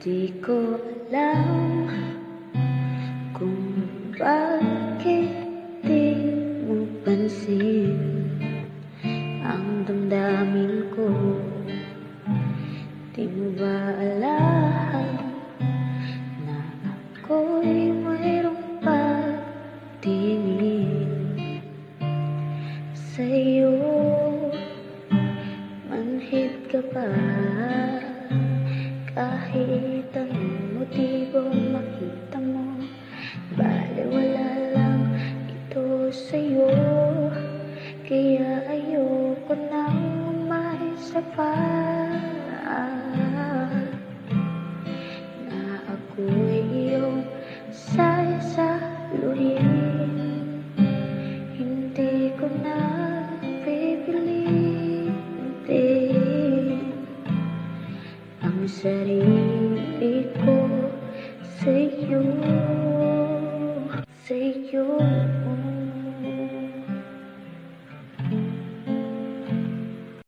Di ko alam kung bakit di mo pansin ang damdamin ko. Di mo ba alam na ako'y mayroong pagtingin sa'yo? Manhid ka pa kahit anong motibo makita mo, baliwala lang ito sa'yo. Kaya ayoko nang umalis pa na ako'y iyong sasaluhin. Hindi ko na pipilitin ang sarili ko sa'yo, sa'yo.